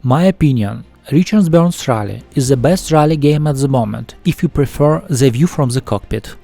My opinion, Richard Burns Rally is the best rally game at the moment if you prefer the view from the cockpit.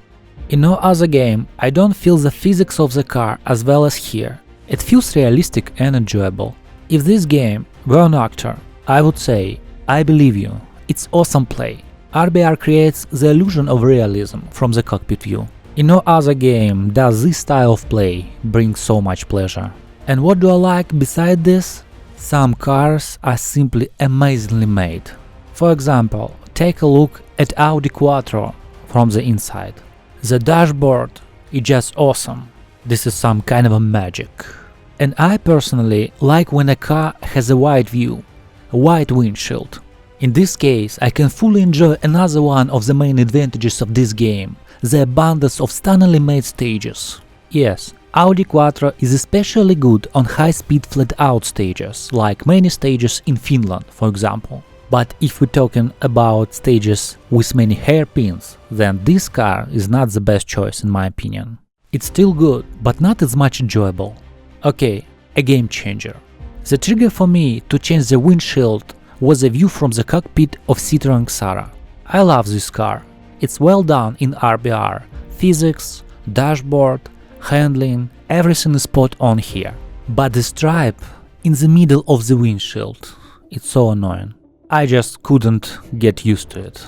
In no other game I don't feel the physics of the car as well as here. It feels realistic and enjoyable. If this game were an actor, I would say, I believe you, it's awesome play. RBR creates the illusion of realism from the cockpit view. In no other game does this style of play bring so much pleasure. And what do I like beside this? Some cars are simply amazingly made. For example, take a look at Audi Quattro from the inside. The dashboard is just awesome. This is some kind of a magic. And I personally like when a car has a wide view, a wide windshield. In this case, I can fully enjoy another one of the main advantages of this game, the abundance of stunningly made stages. Yes, Audi Quattro is especially good on high-speed flat-out stages, like many stages in Finland, for example. But if we're talking about stages with many hairpins, then this car is not the best choice in my opinion. It's still good, but not as much enjoyable. Okay, a game changer. The trigger for me to change the windshield was a view from the cockpit of Citroën Xara. I love this car. It's well done in RBR. Physics, dashboard, handling, everything is spot on here. But the stripe in the middle of the windshield, it's so annoying. I just couldn't get used to it.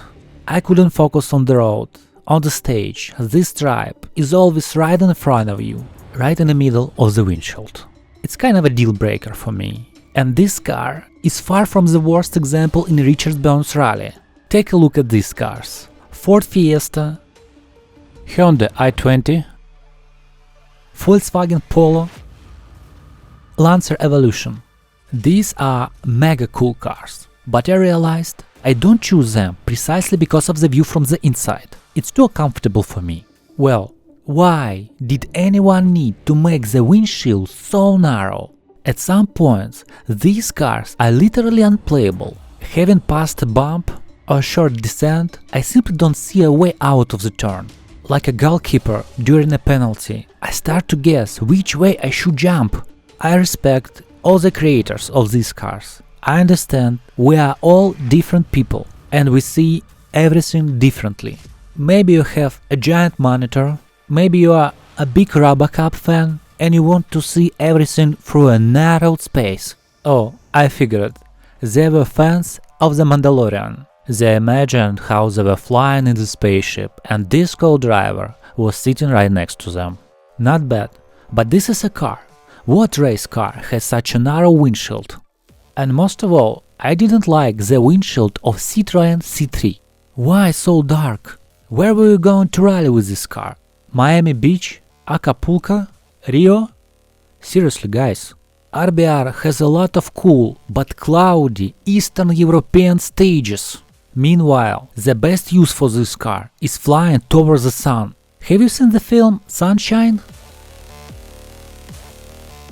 I couldn't focus on the road. On the stage, this stripe is always right in front of you, right in the middle of the windshield. It's kind of a deal breaker for me. And this car is far from the worst example in Richard Burns Rally. Take a look at these cars. Ford Fiesta, Hyundai i20, Volkswagen Polo, Lancia Evolution. These are mega cool cars, but I realized I don't choose them precisely because of the view from the inside. It's too comfortable for me. Well, why did anyone need to make the windshield so narrow? At some points, these cars are literally unplayable. Having passed a bump or a short descent, I simply don't see a way out of the turn. Like a goalkeeper during a penalty, I start to guess which way I should jump. I respect all the creators of these cars. I understand we are all different people and we see everything differently. Maybe you have a giant monitor, maybe you are a big RoboCop fan and you want to see everything through a narrowed space. Oh, I figured. They were fans of The Mandalorian. They imagined how they were flying in the spaceship and this co-driver was sitting right next to them. Not bad, but this is a car. What race car has such a narrow windshield? And most of all, I didn't like the windshield of Citroën C3. Why so dark? Where were you going to rally with this car? Miami Beach? Acapulco? Rio? Seriously guys, RBR has a lot of cool but cloudy Eastern European stages. Meanwhile, the best use for this car is flying towards the sun. Have you seen the film Sunshine?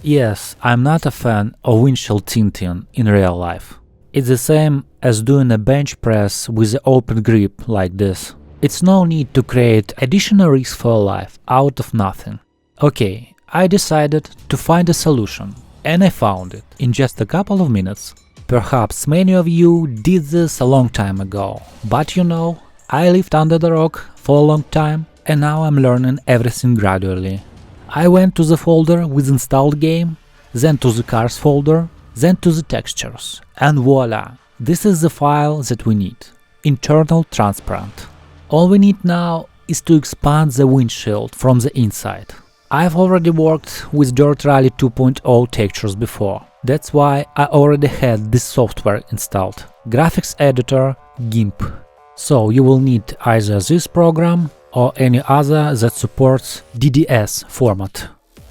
Yes, I'm not a fan of windshield tinting in real life. It's the same as doing a bench press with the open grip like this. It's no need to create additional risk for life out of nothing. Okay, I decided to find a solution, and I found it in just a couple of minutes. Perhaps many of you did this a long time ago, but you know, I lived under the rock for a long time and now I'm learning everything gradually. I went to the folder with installed game, then to the cars folder, then to the textures, and voila, this is the file that we need, internal transparent. All we need now is to expand the windshield from the inside. I've already worked with Dirt Rally 2.0 textures before, that's why I already had this software installed, graphics editor GIMP. So you will need either this program or any other that supports DDS format.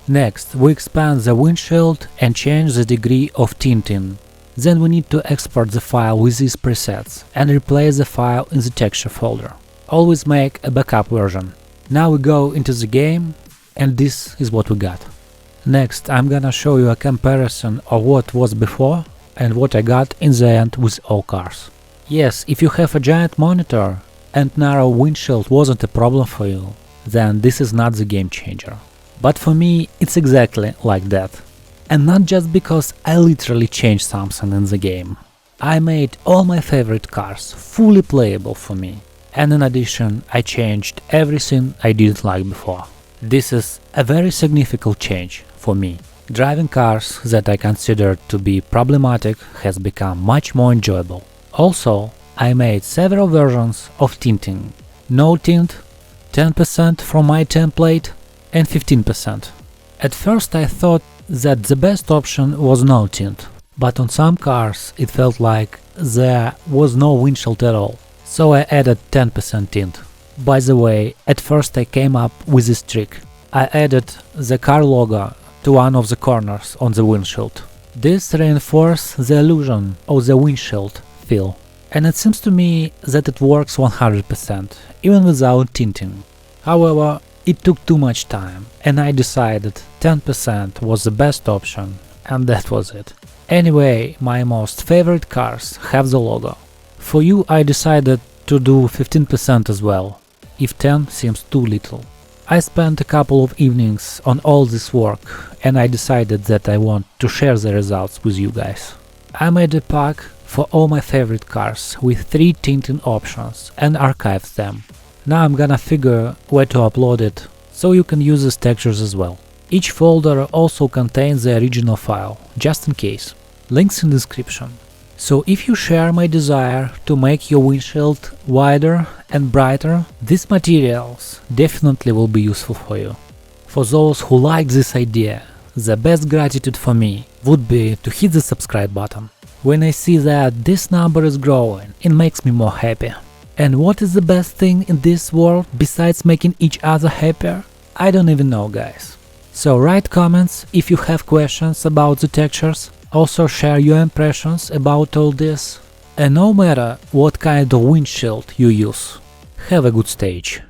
Next, we expand the windshield and change the degree of tinting. Then we need to export the file with these presets and replace the file in the texture folder. Always make a backup version. Now we go into the game and this is what we got. Next, I'm gonna show you a comparison of what was before and what I got in the end with all cars. Yes, if you have a giant monitor and narrow windshield wasn't a problem for you, then this is not the game changer. But for me, it's exactly like that. And not just because I literally changed something in the game. I made all my favorite cars fully playable for me, and in addition I changed everything I didn't like before. This is a very significant change for me. Driving cars that I considered to be problematic has become much more enjoyable. Also, I made several versions of tinting. No tint, 10% from my template, and 15%. At first I thought that the best option was no tint, but on some cars it felt like there was no windshield at all, so I added 10% tint. By the way, at first I came up with this trick. I added the car logo to one of the corners on the windshield. This reinforces the illusion of the windshield feel, and it seems to me that it works 100%, even without tinting. However, it took too much time, and I decided 10% was the best option, and that was it. Anyway, my most favorite cars have the logo. For you I decided to do 15% as well, if 10 seems too little. I spent a couple of evenings on all this work, and I decided that I want to share the results with you guys. I made a pack for all my favorite cars with 3 tinting options and archived them. Now I'm gonna figure where to upload it, so you can use these textures as well. Each folder also contains the original file, just in case. Links in description. So if you share my desire to make your windshield wider and brighter, these materials definitely will be useful for you. For those who like this idea, the best gratitude for me would be to hit the subscribe button. When I see that this number is growing, it makes me more happy. And what is the best thing in this world besides making each other happier? I don't even know, guys. So write comments if you have questions about the textures, also share your impressions about all this, and no matter what kind of windshield you use, have a good stage.